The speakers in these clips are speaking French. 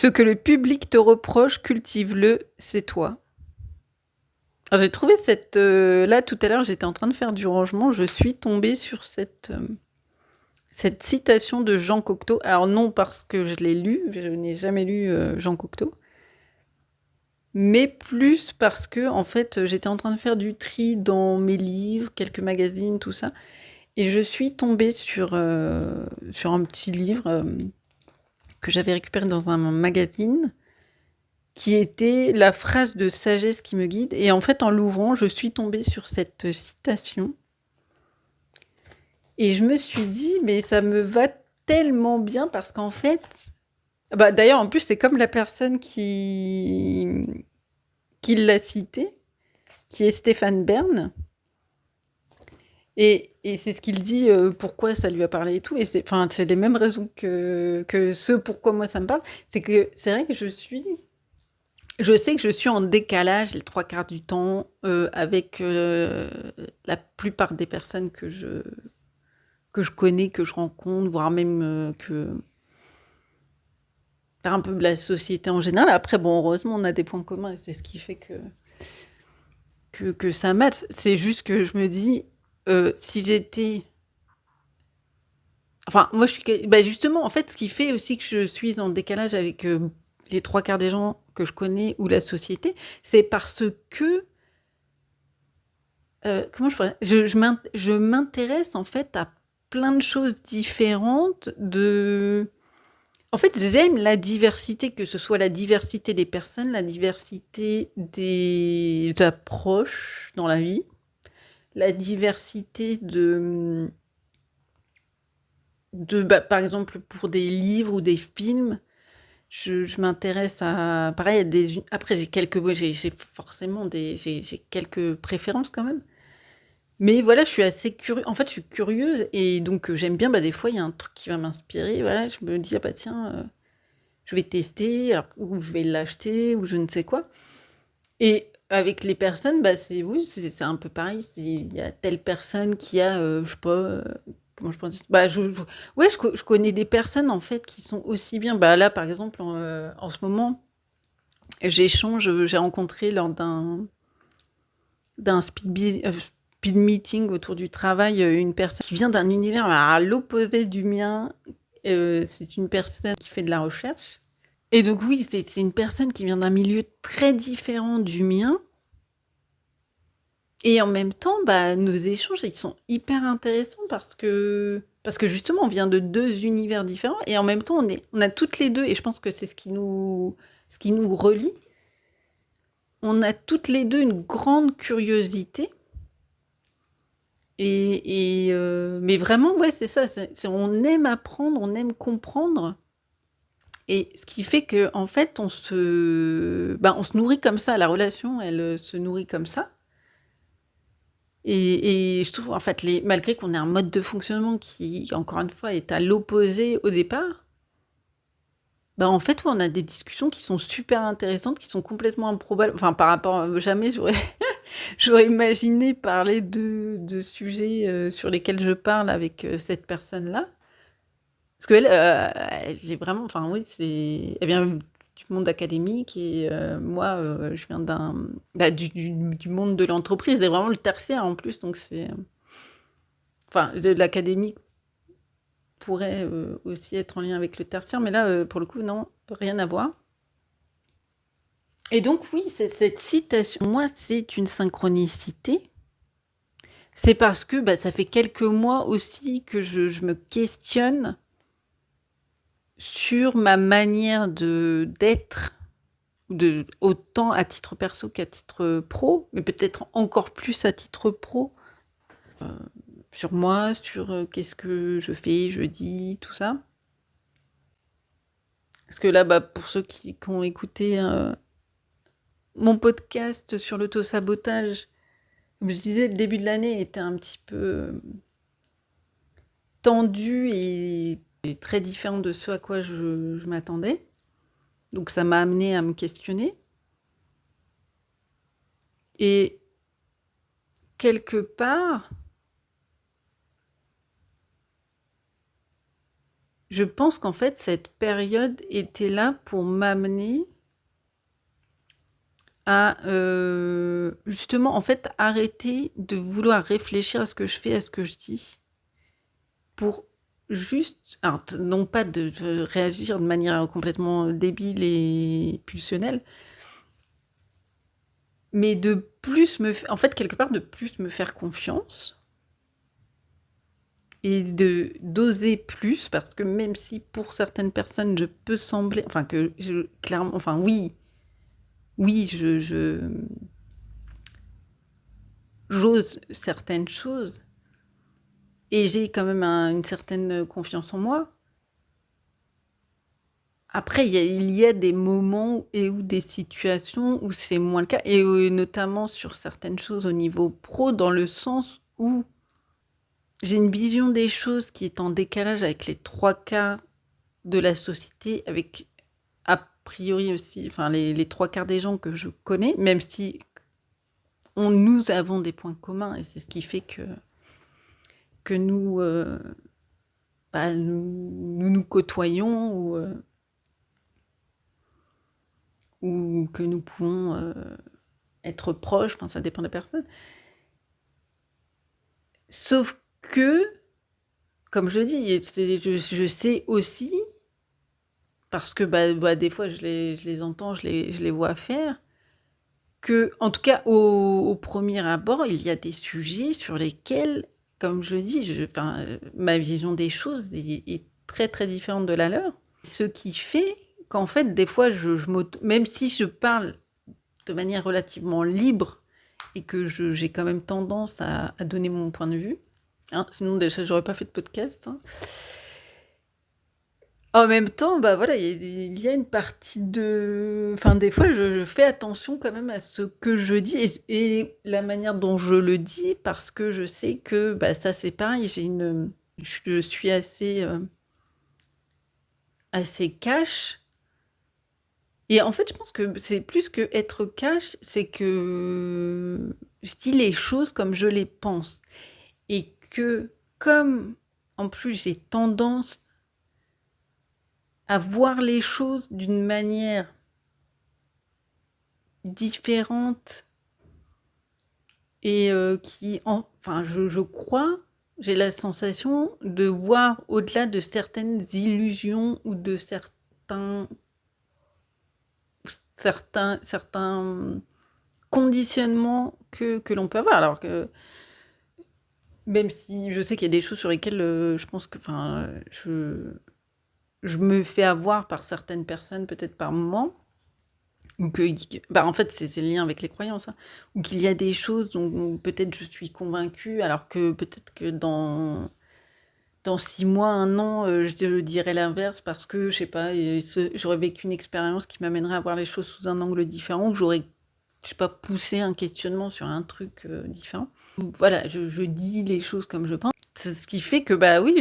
Ce que le public te reproche, cultive-le, c'est toi. Alors j'ai trouvé là tout à l'heure, j'étais en train de faire du rangement, je suis tombée sur cette citation de Jean Cocteau. Alors non parce que je l'ai lu, je n'ai jamais lu Jean Cocteau, mais plus parce que en fait j'étais en train de faire du tri dans mes livres, quelques magazines, tout ça, et je suis tombée sur un petit livre que j'avais récupéré dans un magazine, qui était la phrase de sagesse qui me guide. Et en fait, en l'ouvrant, je suis tombée sur cette citation. Et je me suis dit, mais ça me va tellement bien parce qu'en fait, bah d'ailleurs, en plus, c'est comme la personne qui l'a cité, qui est Stéphane Bern. Et c'est ce qu'il dit, pourquoi ça lui a parlé et tout. Et c'est les mêmes raisons que ce pourquoi moi ça me parle. C'est que c'est vrai que je sais que je suis en décalage les 3 quarts du temps avec la plupart des personnes que je connais, que je rencontre, voire même un peu de la société en général. Après, bon, heureusement, on a des points communs et c'est ce qui fait que ça match. C'est juste que je me dis, si j'étais... Enfin, moi, justement, en fait, ce qui fait aussi que je suis en décalage avec les 3 quarts des gens que je connais ou la société, c'est parce que comment je pourrais... Je m'intéresse en fait à plein de choses différentes. En fait, j'aime la diversité, que ce soit la diversité des personnes, la diversité des approches dans la vie, la diversité par exemple, pour des livres ou des films. Je m'intéresse à... Pareil, après, j'ai forcément j'ai quelques préférences quand même. Mais voilà, je suis assez curieuse. En fait, je suis curieuse et donc j'aime bien. Des fois, il y a un truc qui va m'inspirer. Voilà, je me dis, ah bah tiens, je vais tester, ou je vais l'acheter, ou je ne sais quoi. Et avec les personnes, oui, c'est un peu pareil. Il y a telle personne qui a, je sais pas, comment je peux dire. Ouais, je connais des personnes en fait qui sont aussi bien. Là, par exemple, en ce moment, j'ai rencontré lors d'un speed meeting autour du travail, une personne qui vient d'un univers à l'opposé du mien. C'est une personne qui fait de la recherche. Et donc oui, c'est une personne qui vient d'un milieu très différent du mien. Et en même temps, nos échanges, ils sont hyper intéressants parce que justement, on vient de 2 univers différents. Et en même temps, on a toutes les deux, et je pense que c'est ce qui nous relie. On a toutes les deux une grande curiosité. Mais vraiment, ouais, c'est ça. On aime apprendre, on aime comprendre. Et ce qui fait que en fait, on se nourrit comme ça. La relation, elle se nourrit comme ça. Et je trouve, en fait, malgré qu'on ait un mode de fonctionnement qui, encore une fois, est à l'opposé au départ, en fait, on a des discussions qui sont super intéressantes, qui sont complètement improbables. Enfin, par rapport, jamais j'aurais imaginé parler de sujets sur lesquels je parle avec cette personne-là. Parce qu'elle, elle est vraiment, enfin oui, elle vient du monde académique et moi, je viens du monde de l'entreprise, c'est vraiment le tertiaire en plus, donc enfin, de l'académique pourrait aussi être en lien avec le tertiaire, mais là, pour le coup, non, rien à voir. Et donc oui, cette citation, moi, c'est une synchronicité. C'est parce que ça fait quelques mois aussi que je me questionne sur ma manière d'être, autant à titre perso qu'à titre pro, mais peut-être encore plus à titre pro, sur moi, sur qu'est-ce que je fais, je dis, tout ça. Parce que là, pour ceux qui ont écouté mon podcast sur l'auto-sabotage, comme je disais, le début de l'année était un petit peu tendu et très différent de ce à quoi je m'attendais. Donc ça m'a amené à me questionner. Et quelque part, je pense qu'en fait, cette période était là pour m'amener à, justement, en fait, arrêter de vouloir réfléchir à ce que je fais, à ce que je dis, pour juste alors t non pas de réagir de manière complètement débile et pulsionnelle, mais de plus me f en fait, quelque part, de plus me faire confiance et de d'oser plus parce que même si pour certaines personnes, je peux sembler enfin que je clairement enfin oui, oui, j'ose certaines choses et j'ai quand même une certaine confiance en moi. Après, il y a des moments et ou des situations où c'est moins le cas et notamment sur certaines choses au niveau pro, dans le sens où j'ai une vision des choses qui est en décalage avec les 3 quarts de la société, avec a priori aussi enfin les 3 quarts des gens que je connais, même si nous avons des points communs et c'est ce qui fait que nous, bah, nous côtoyons ou que nous pouvons, être proches, enfin ça dépend des personnes. Sauf que, comme je dis, je sais aussi, parce que, des fois je les entends, je les vois faire, que en tout cas au premier abord, il y a des sujets sur lesquels, comme je dis, enfin, ma vision des choses est très, très différente de la leur. Ce qui fait qu'en fait, des fois, je même si je parle de manière relativement libre et que j'ai quand même tendance à donner mon point de vue, hein, sinon déjà j'aurais pas fait de podcast, hein. En même temps, voilà, il y a une partie de enfin, des fois, je fais attention quand même à ce que je dis et la manière dont je le dis parce que je sais que, ça, c'est pareil, je suis assez cash et en fait, je pense que c'est plus qu'être cash, c'est que je dis les choses comme je les pense et que comme, en plus, j'ai tendance à voir les choses d'une manière différente et enfin, je crois, j'ai la sensation de voir au-delà de certaines illusions ou de certains conditionnements que l'on peut avoir. Alors que même si je sais qu'il y a des choses sur lesquelles, je pense que enfin, je me fais avoir par certaines personnes, peut-être par moments. Ou en fait, c'est le lien avec les croyances, hein. Ou qu'il y a des choses dont peut-être je suis convaincue, alors que peut-être que dans 6 mois, 1 an, je dirais l'inverse parce que, je sais pas, j'aurais vécu une expérience qui m'amènerait à voir les choses sous un angle différent, ou j'aurais, je sais pas, poussé un questionnement sur un truc, différent. Voilà, je dis les choses comme je pense. C'est ce qui fait que, oui,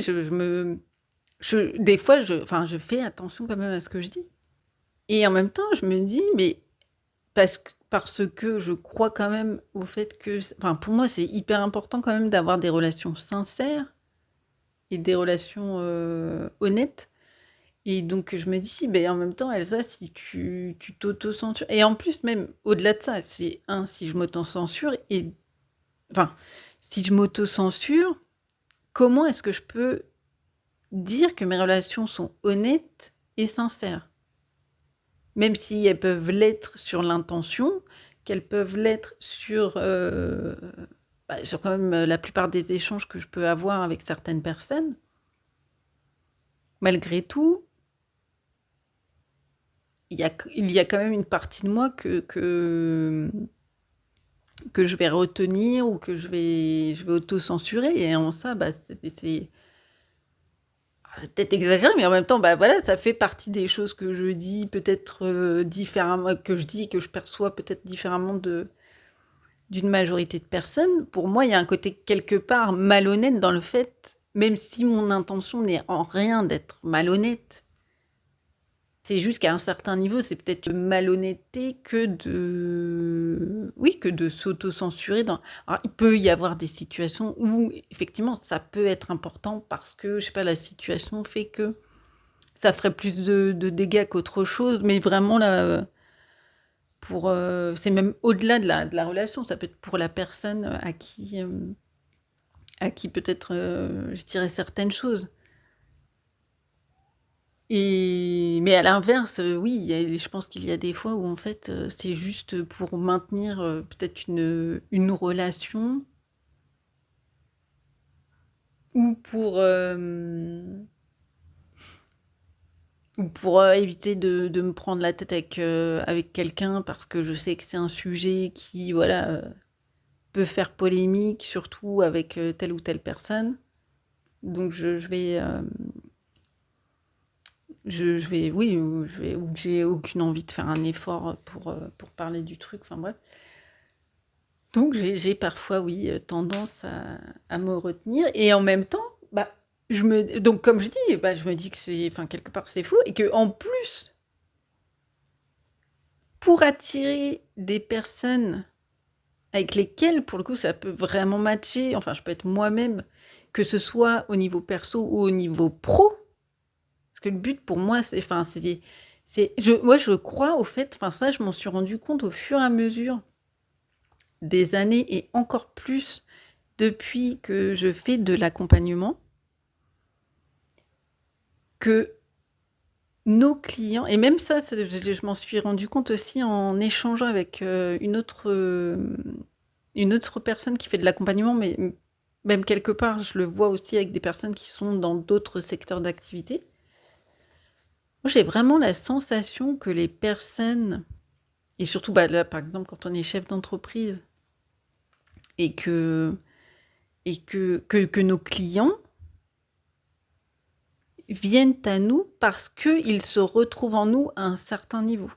des fois, enfin, je fais attention quand même à ce que je dis. Et en même temps, je me dis: «Mais» parce que je crois quand même au fait que enfin, pour moi, c'est hyper important quand même d'avoir des relations sincères et des relations, honnêtes et donc je me dis: «Beh, en même temps, Elsa, si tu t'auto-censures» et en plus même au-delà de ça, c'est si je m'auto-censure et enfin, si je m'auto-censure, comment est-ce que je peux dire que mes relations sont honnêtes et sincères? Même si elles peuvent l'être sur l'intention, qu'elles peuvent l'être sur quand même, la plupart des échanges que je peux avoir avec certaines personnes. Malgré tout, il y a quand même une partie de moi que je vais retenir ou que je vais auto-censurer et en ça, c'est peut-être exagéré, mais en même temps, voilà, ça fait partie des choses que je dis peut-être, différemment que je dis et que je perçois peut-être différemment d'une majorité de personnes. Pour moi, il y a un côté quelque part malhonnête dans le fait, même si mon intention n'est en rien d'être malhonnête. C'est juste qu'à un certain niveau, c'est peut-être malhonnêteté que de s'auto-censurer alors il peut y avoir des situations où effectivement ça peut être important parce que, je sais pas, la situation fait que. ça ferait plus de dégâts qu'autre chose, mais vraiment là, c'est même au-delà de la relation, ça peut être pour la personne, à qui peut-être, je dirais certaines choses. Mais à l'inverse, oui, je pense qu'il y a des fois où en fait, c'est juste pour maintenir, peut-être une relation ou pour éviter de me prendre la tête avec quelqu'un parce que je sais que c'est un sujet qui, voilà, peut faire polémique, surtout avec, telle ou telle personne. Donc je vais, je vais oui, ou que j'ai aucune envie de faire un effort, pour parler du truc, enfin bref. Donc j'ai parfois, oui, tendance à me retenir et en même temps, bah, donc comme je dis, bah, je me dis que c'est enfin quelque part c'est faux et que en plus, pour attirer des personnes avec lesquelles pour le coup ça peut vraiment matcher, enfin je peux être moi-même, que ce soit au niveau perso ou au niveau pro, parce que le but pour moi c'est enfin je crois au fait, enfin ça je m'en suis rendu compte au fur et à mesure des années et encore plus depuis que je fais de l'accompagnement, que nos clients et même ça, je m'en suis rendu compte aussi en échangeant avec, une autre personne qui fait de l'accompagnement, mais même quelque part, je le vois aussi avec des personnes qui sont dans d'autres secteurs d'activité. Moi, j'ai vraiment la sensation que les personnes et surtout, bah, là, par exemple, quand on est chef d'entreprise et que nos clients viennent à nous parce qu'ils se retrouvent en nous à un certain niveau.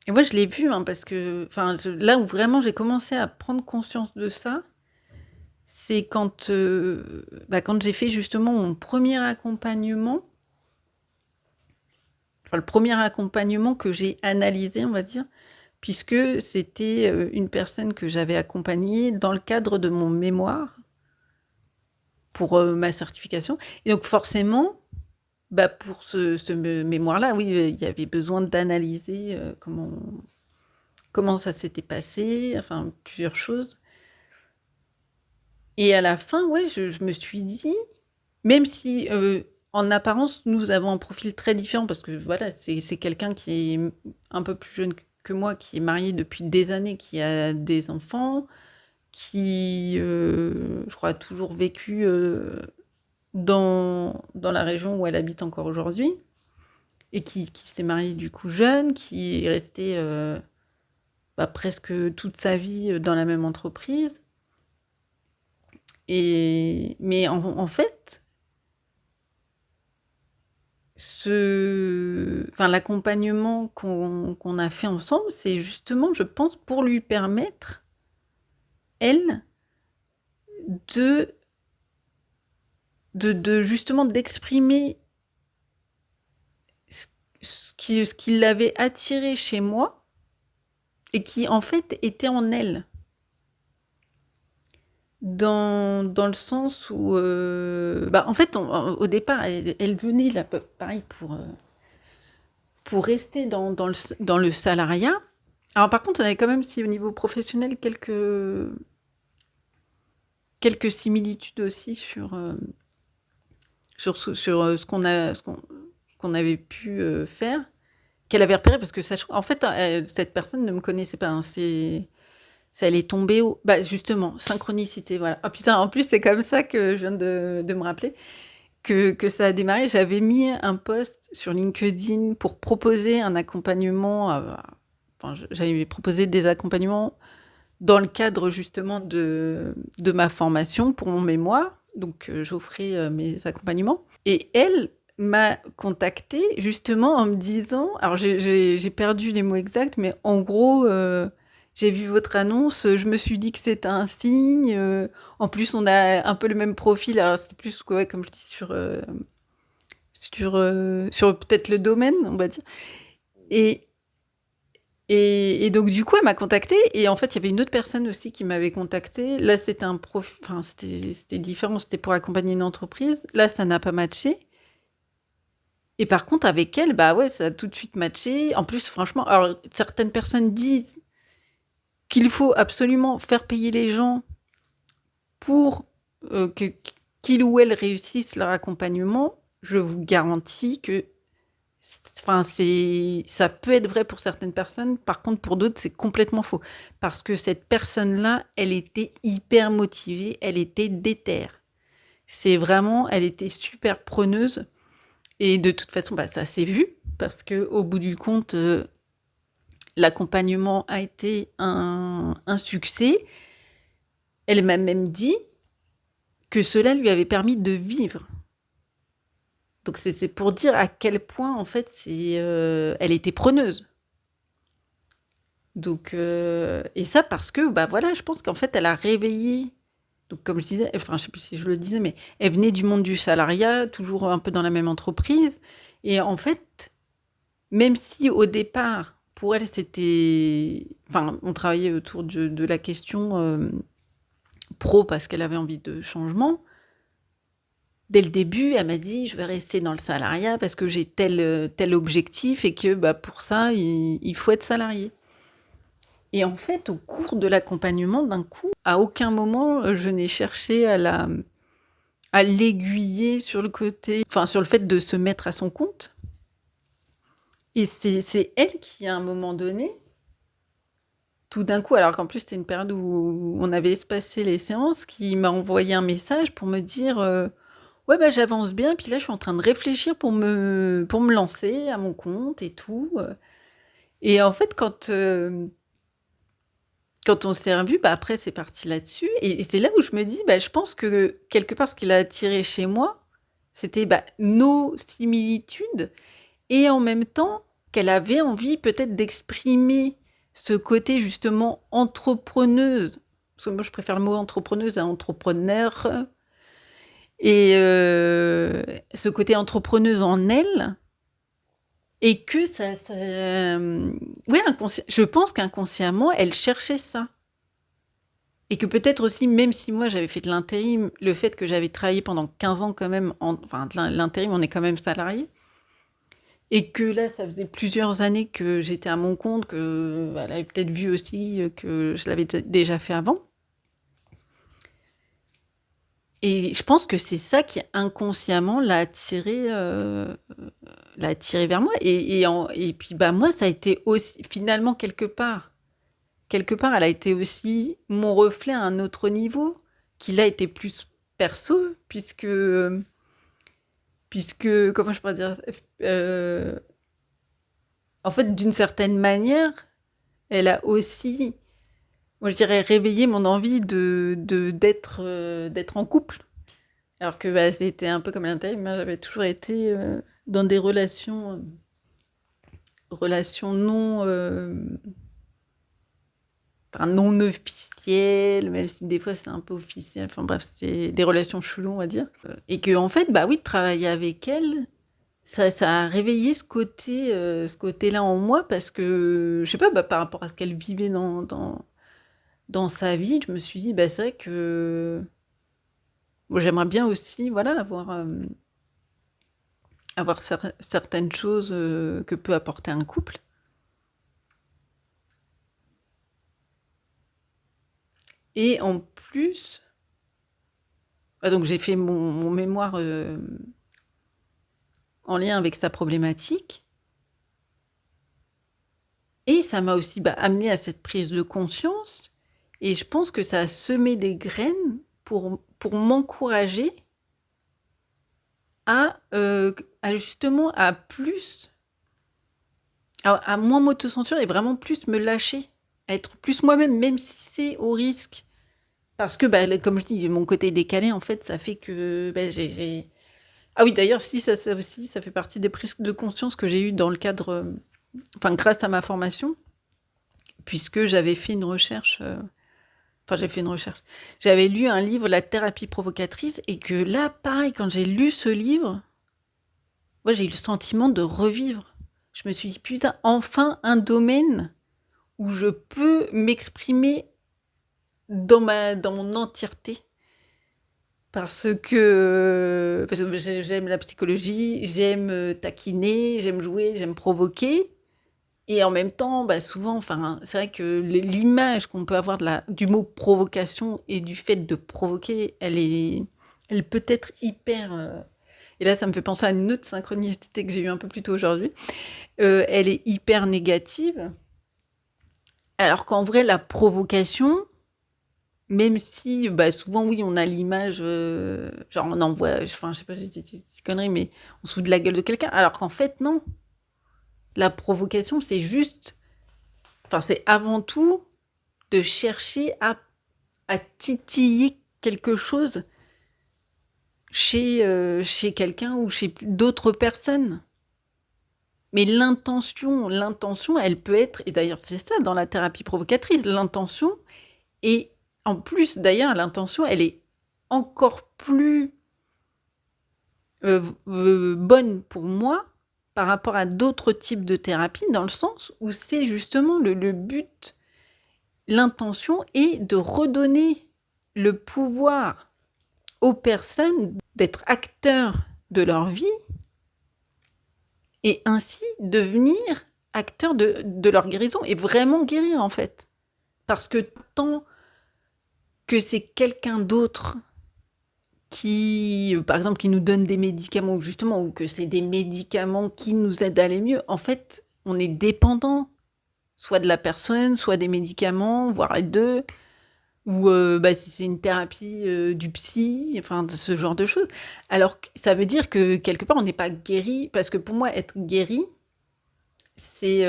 Et moi, je l'ai vu, hein, parce que, enfin, là où vraiment j'ai commencé à prendre conscience de ça, c'est quand j'ai fait justement mon premier accompagnement, enfin le premier accompagnement que j'ai analysé, on va dire, puisque c'était une personne que j'avais accompagnée dans le cadre de mon mémoire pour ma certification. Et donc forcément, bah, pour ce mémoire-là, oui, il y avait besoin d'analyser comment ça s'était passé, enfin plusieurs choses. Et à la fin, ouais, je me suis dit, même si, en apparence, nous avons un profil très différent parce que voilà, c'est quelqu'un qui est un peu plus jeune que moi, qui est marié depuis des années, qui a des enfants, qui, je crois, a toujours vécu, dans la région où elle habite encore aujourd'hui et qui s'est marié du coup jeune, qui est resté, bah, presque toute sa vie, dans la même entreprise. Mais en fait, l'accompagnement qu'on a fait ensemble, c'est justement, je pense, pour lui permettre, elle, de justement d'exprimer ce ce qui l'avait attiré chez moi et qui, en fait, était en elle. Dans le sens où, bah, en fait, au départ, elle venait là, pareil pour rester dans le salariat. Alors par contre, on avait quand même, si au niveau professionnel, quelques similitudes aussi ce qu'on avait pu, faire, qu'elle avait repéré parce que en fait, cette personne ne me connaissait pas, hein. Elle est tombée bah, justement, synchronicité, voilà. Ah putain, en plus, c'est comme ça que je viens de me rappeler que ça a démarré. J'avais mis un post sur LinkedIn pour proposer un accompagnement, enfin, j'avais proposé des accompagnements dans le cadre justement de ma formation pour mon mémoire. Donc, j'offrais, mes accompagnements et elle m'a contactée justement en me disant alors j'ai perdu les mots exacts, mais en gros, «J'ai vu votre annonce, je me suis dit que c'était un signe, en plus on a un peu le même profil». Alors c'était plus, ouais, comme je dis sur peut-être le domaine, on va dire et Et donc du coup, elle m'a contactée et en fait, il y avait une autre personne aussi qui m'avait contactée. Là, c'était enfin, c'était différent, c'était pour accompagner une entreprise. Là, ça n'a pas matché. Et par contre, avec elle, bah ouais, ça a tout de suite matché. En plus, franchement, alors certaines personnes disent qu'il faut absolument faire payer les gens pour que qu'ils ou elles réussissent leur accompagnement. Je vous garantis que enfin, ça peut être vrai pour certaines personnes, par contre pour d'autres, c'est complètement faux. Parce que cette personne-là, elle était hyper motivée, elle était déter. C'est vraiment, elle était super preneuse et de toute façon, bah, ça s'est vu parce qu'au bout du compte, l'accompagnement a été un succès. Elle m'a même dit que cela lui avait permis de vivre. Donc c'est pour dire à quel point en fait elle était preneuse. Donc et ça parce que, bah, voilà, je pense qu'en fait elle a réveillé donc comme je disais, enfin je sais plus si je le disais, mais elle venait du monde du salariat, toujours un peu dans la même entreprise et en fait, même si au départ, pour elle c'était enfin on travaillait autour de la question, pro parce qu'elle avait envie de changement. Dès le début, elle m'a dit: «Je vais rester dans le salariat parce que j'ai tel objectif et que, bah, pour ça il faut être salarié». Et en fait, au cours de l'accompagnement, d'un coup, à aucun moment, je n'ai cherché à l'aiguiller sur le côté enfin, sur le fait de se mettre à son compte. Et c'est elle qui, à un moment donné, tout d'un coup alors qu'en plus, c'était une période où on avait espacé les séances, qui m'a envoyé un message pour me dire, «Ouais, bah, j'avance bien, puis là, je suis en train de réfléchir pour me lancer à mon compte et tout», et en fait, quand on s'est revus, bah, après c'est parti là-dessus et c'est là où je me dis, bah, je pense que quelque part ce qui l'a attiré chez moi, c'était, bah, nos similitudes et en même temps qu'elle avait envie peut-être d'exprimer ce côté justement entrepreneuse. Parce que moi je préfère le mot entrepreneuse à entrepreneur et ce côté entrepreneuse en elle et que ouais je pense qu'inconsciemment elle cherchait ça. Et que peut-être aussi, même si moi j'avais fait de l'intérim, le fait que j'avais travaillé pendant 15 ans quand même enfin de l'intérim, on est quand même salarié et que là, ça faisait plusieurs années que j'étais à mon compte, qu'elle avait peut-être vu aussi, que je l'avais déjà fait avant et je pense que c'est ça qui inconsciemment l'a attiré vers moi et puis, bah, moi ça a été aussi finalement quelque part, elle a été aussi mon reflet à un autre niveau, qui là était plus perso, puisque comment je pourrais dire? En fait, d'une certaine manière, elle a aussi, moi je dirais, réveillé mon envie d'être en couple. Alors que, bah, c'était un peu comme l'intérim, moi j'avais toujours été, dans des relations non officielles, même si des fois c'était un peu officiel, enfin bref, c'était des relations cheloues, on va dire, et qu'en fait, bah oui, de travailler avec elle, ça a réveillé ce côté-là en moi parce que, je sais pas, bah, par rapport à ce qu'elle vivait dans sa vie, je me suis dit: «Bah, c'est vrai que moi, j'aimerais bien aussi, voilà, avoir certaines choses, que peut apporter un couple». Et en plus, bah, donc j'ai fait mon mémoire, en lien avec sa problématique et ça m'a aussi, bah, amenée à cette prise de conscience et je pense que ça a semé des graines pour m'encourager à justement à moins m'autocensurer et vraiment plus me lâcher, à être plus moi-même, même si c'est au risque. Parce que, bah, comme je dis, mon côté décalé, en fait, ça fait que, bah, j'ai ah oui, d'ailleurs, si, ça aussi, ça fait partie des prises de conscience que j'ai eues dans le cadre, enfin, grâce à ma formation, puisque j'avais fait une recherche, enfin, j'ai fait une recherche. J'avais lu un livre, La thérapie provocatrice et que là, pareil, quand j'ai lu ce livre, moi, j'ai eu le sentiment de revivre. Je me suis dit: «Putain, enfin un domaine où je peux m'exprimer dans mon entièreté parce que j'aime la psychologie, j'aime, taquiner, j'aime jouer, j'aime provoquer et en même temps, bah, souvent, enfin, c'est vrai que l'image qu'on peut avoir du mot provocation et du fait de provoquer, elle peut être hyper, et là, ça me fait penser à une autre synchronicité que j'ai eue un peu plus tôt aujourd'hui. Elle est hyper négative, alors qu'en vrai, la provocation, même si, bah, souvent, oui, on a l'image, genre on envoie enfin, je sais pas, je dis des conneries, mais on se fout de la gueule de quelqu'un, alors qu'en fait, non. La provocation, c'est juste enfin, c'est avant tout de chercher à titiller quelque chose chez quelqu'un ou chez d'autres personnes. Mais l'intention, elle peut être et d'ailleurs, c'est ça dans la thérapie provocatrice, l'intention et en plus, d'ailleurs, l'intention, elle est encore plus, bonne pour moi par rapport à d'autres types de thérapies, dans le sens où c'est justement le but, l'intention est de redonner le pouvoir aux personnes d'être acteurs de leur vie et ainsi devenir acteurs de leur guérison et vraiment guérir, en fait. Parce que tant que c'est quelqu'un d'autre qui, par exemple, qui nous donne des médicaments ou justement ou que c'est des médicaments qui nous aident à aller mieux, en fait, on est dépendant soit de la personne, soit des médicaments, voire les 2 ou bah, si c'est une thérapie, du psy, enfin de ce genre de choses. Alors que ça veut dire que quelque part on n'est pas guéri parce que pour moi être guéri, c'est,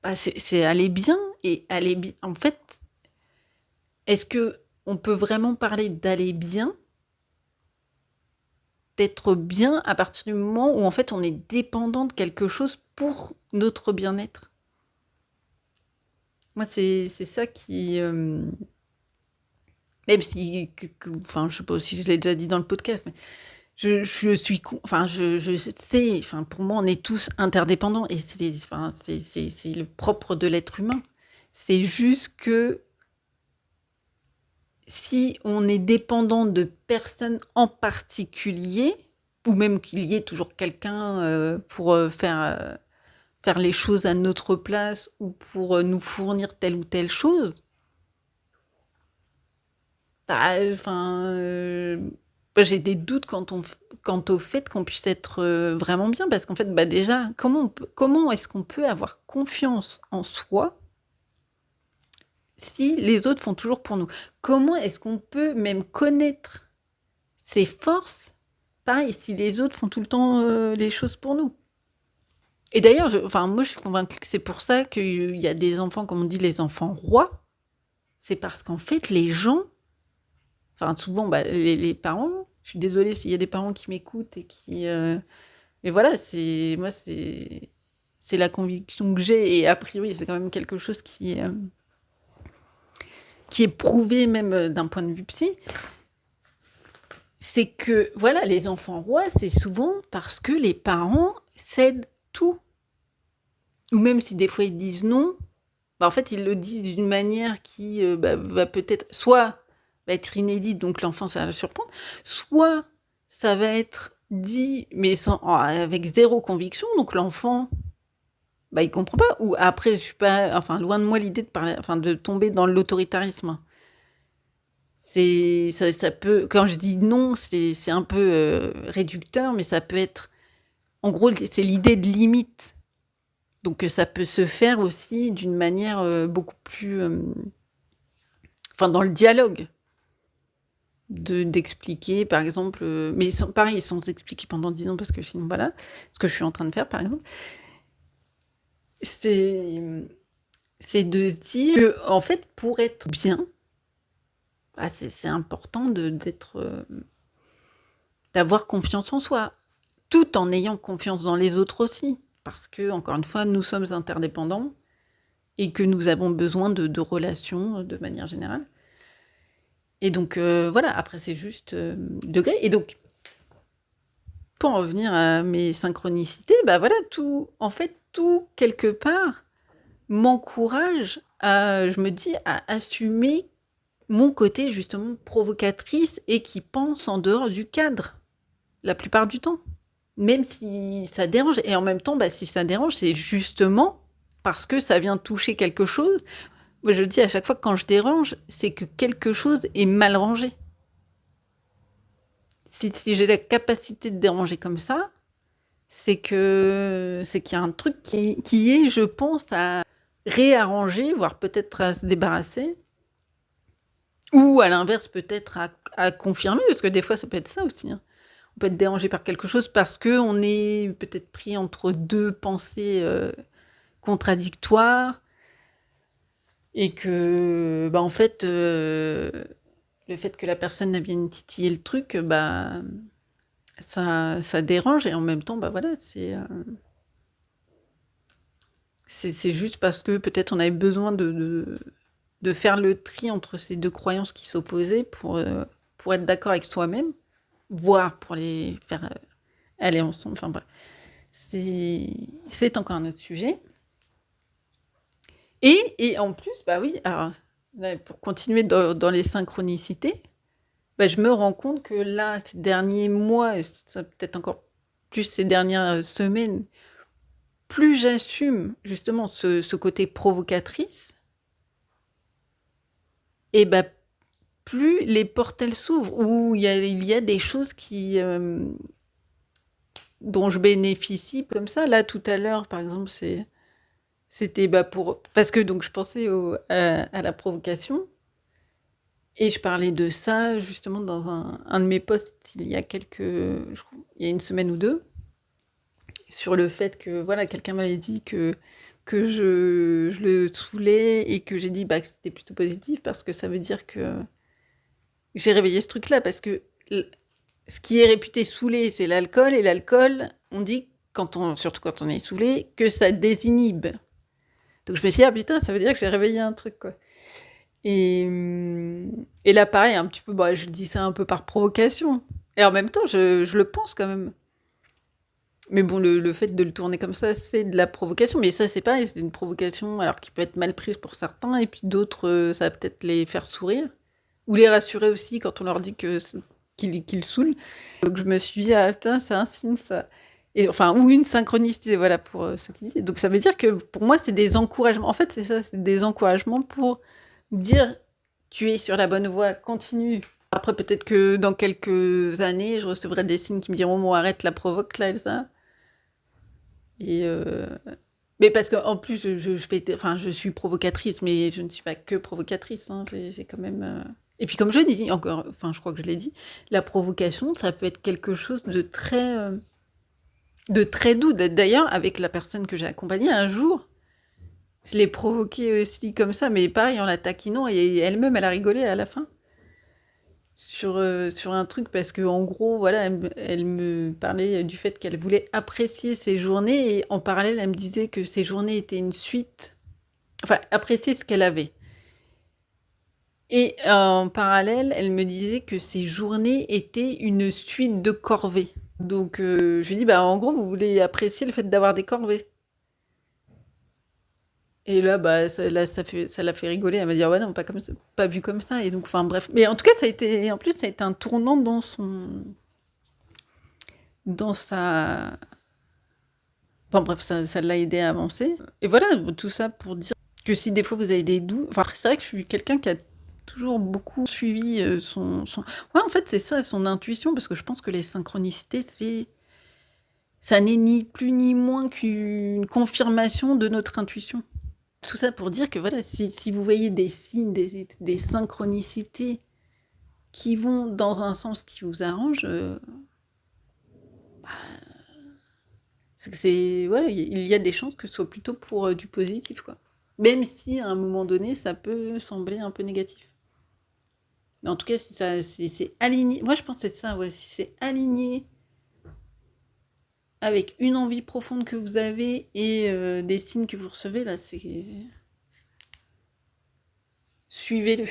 bah, c'est aller bien et aller bien en fait, est-ce qu'on peut vraiment parler d'aller bien, d'être bien à partir du moment où en fait on est dépendant de quelque chose pour notre bien-être? Moi c'est ça qui, même si enfin je sais pas si je l'ai déjà dit dans le podcast, mais je suis enfin je sais, enfin pour moi on est tous interdépendants et c'est le propre de l'être humain. C'est juste que si on est dépendant de personnes en particulier, ou même qu'il y ait toujours quelqu'un, pour, faire les choses à notre place ou pour, nous fournir telle ou telle chose, bah, enfin, bah, j'ai des doutes quant au fait qu'on puisse être, vraiment bien parce qu'en fait, bah, déjà, comment est-ce qu'on peut avoir confiance en soi si les autres font toujours pour nous? Comment est-ce qu'on peut même connaître ses forces, pareil, si les autres font tout le temps, les choses pour nous? Et d'ailleurs, enfin, moi, je suis convaincue que c'est pour ça qu'il y a des enfants, comme on dit, les enfants rois. C'est parce qu'en fait, les gens enfin, souvent, bah, les parents je suis désolée s'il y a des parents qui m'écoutent et qui, mais voilà, c'est la conviction que j'ai et a priori, c'est quand même quelque chose qui est prouvé même, d'un point de vue psy. C'est que, voilà, les enfants rois, c'est souvent parce que les parents cèdent tout. Ou même si des fois ils disent non, bah, en fait, ils le disent d'une manière qui, bah, va peut-être soit va être inédite, donc l'enfant ça va le surprendre, soit ça va être dit, mais avec zéro conviction, donc l'enfant, bah, il comprend pas. Ou après, je suis pas enfin, loin de moi l'idée de parler enfin, de tomber dans l'autoritarisme, hein. Ça peut quand je dis non, c'est un peu, réducteur, mais ça peut être en gros, c'est l'idée de limite. Donc, ça peut se faire aussi d'une manière, beaucoup plus, enfin dans le dialogue. D'expliquer par exemple, mais sans pareil, sans expliquer pendant 10 ans parce que sinon voilà, ce que je suis en train de faire par exemple. C'est, c'est de se dire qu'en fait pour être bien, bah, c'est important d'avoir confiance en soi, tout en ayant confiance dans les autres aussi. Parce que encore une fois, nous sommes interdépendants et que nous avons besoin de relations, de manière générale. Et donc, voilà, après c'est juste, degré et donc pour en revenir à mes synchronicités, bah, voilà, tout en fait, tout quelque part, m'encourage à, je me dis, à assumer mon côté justement provocatrice et qui pense en dehors du cadre, la plupart du temps. Même si ça dérange et en même temps, bah, si ça dérange, c'est justement parce que ça vient toucher quelque chose. Moi, je dis à chaque fois que quand je dérange, c'est que quelque chose est mal rangé. Si j'ai la capacité de déranger comme ça, c'est qu'il y a un truc qui est, je pense, à réarranger, voire peut-être à se débarrasser. Ou à l'inverse, peut-être à confirmer, parce que des fois, ça peut être ça aussi, hein. On peut être dérangé par quelque chose parce qu'on est peut-être pris entre 2 pensées, contradictoires et que, bah, en fait, le fait que la personne vienne titiller le truc, bah, ça dérange et en même temps, bah, voilà, c'est juste parce que peut-être on avait besoin de faire le tri entre ces 2 croyances qui s'opposaient pour être d'accord avec soi-même, voire pour les faire, aller ensemble, enfin bref. C'est encore un autre sujet et en plus, bah, oui, alors là, pour continuer dans les synchronicités, bah, je me rends compte que là, ces derniers mois et ça peut-être encore plus ces dernières, semaines, plus j'assume justement ce côté provocatrice et bah, plus les portes, elles s'ouvrent, où il y a des choses dont je bénéficie comme ça. Là, tout à l'heure, par exemple, c'était, bah, parce que donc je pensais à la provocation et je parlais de ça justement dans un de mes posts il y a il y a une semaine ou 2, sur le fait que, voilà, quelqu'un m'avait dit que je le saoulais et que j'ai dit, bah, que c'était plutôt positif parce que ça veut dire que j'ai réveillé ce truc-là parce que ce qui est réputé saoulé, c'est l'alcool et l'alcool, on dit, surtout quand on est saoulé, que ça désinhibe. Donc je me suis dit: «Ah putain, ça veut dire que j'ai réveillé un truc, quoi». Et là, pareil, un petit peu, bah, je dis ça un peu par provocation et en même temps, je le pense quand même. Mais bon, le fait de le tourner comme ça, c'est de la provocation, mais ça, c'est pareil, c'est une provocation alors qui peut être mal prise pour certains et puis d'autres, ça va peut-être les faire sourire ou les rassurer aussi quand on leur dit qu'ils saoulent. Donc je me suis dit: «Ah putain, c'est un signe ça» et enfin ou une synchronicité, voilà, pour, ceux qui disent. Donc ça veut dire que pour moi, c'est des encouragements. En fait, c'est ça, c'est des encouragements pour dire: «Tu es sur la bonne voie, continue». Après peut-être que dans quelques années, je recevrai des signes qui me diront: «Bon, arrête la provoque là, Elsa». Et mais parce qu'en plus, je suis provocatrice, mais je ne suis pas que provocatrice, hein. J'ai quand même, et puis comme je dis encore, enfin, je crois que je l'ai dit, la provocation, ça peut être quelque chose de très doux. D'ailleurs, avec la personne que j'ai accompagnée, un jour, je l'ai provoquée aussi comme ça, mais pareil, en la taquinant et elle-même, elle a rigolé à la fin. Sur un truc parce qu'en gros, voilà, elle me parlait du fait qu'elle voulait apprécier ses journées et en parallèle, elle me disait que ses journées étaient une suite, enfin, apprécier ce qu'elle avait et en parallèle, elle me disait que ses journées étaient une suite de corvées. Donc je lui dis: «Bah, en gros, vous voulez apprécier le fait d'avoir des corvées?» Et là, bah, ça l'a fait rigoler. Elle m'a dit: «Ah ouais, non, pas comme ça, pas vu comme ça» et donc enfin bref. Mais en tout cas, ça a été un tournant dans sa enfin bref, ça l'a aidé à avancer. Et voilà, tout ça pour dire que si des fois vous avez des doutes, enfin c'est vrai que je suis quelqu'un qui a toujours beaucoup suivi ouais, en fait, c'est ça, son intuition, parce que je pense que les synchronicités, ça n'est ni plus ni moins qu'une confirmation de notre intuition. Tout ça pour dire que voilà, si vous voyez des signes, des synchronicités qui vont dans un sens qui vous arrange, c'est que ouais, il y a des chances que ce soit plutôt pour, du positif, quoi. Même si à un moment donné, ça peut sembler un peu négatif. Mais en tout cas, si c'est aligné, moi je pense que c'est ça, ouais, si c'est aligné avec une envie profonde que vous avez et des signes que vous recevez, là, suivez-le.